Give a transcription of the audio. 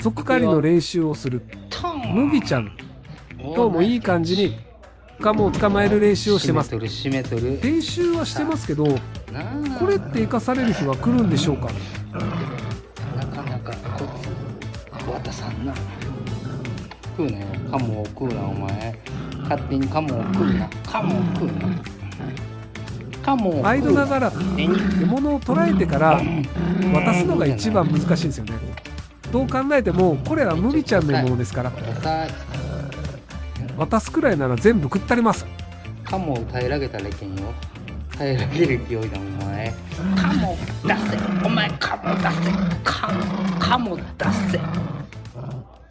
俗狩りの練習をする麦ちゃんともいい感じにカモを捕まえる練習をしてます。締めとる練習はしてますけど、これって生かされる日は来るんでしょうか。なかなかコツ渡さんな。食うなよ、カモを食うな。お前勝手にカモを食うな。カモを食うな。カモを食うな。間ながら獲物を捕らえてから渡すのが一番難しいんですよね。どう考えてもこれは麦ちゃんの獲物ですから、渡すくらいなら全部食ったります。カモを平らげたらいけんよ。平らげる勢いだお前。カモ出せ、お前カモ出せ、カモ出せ。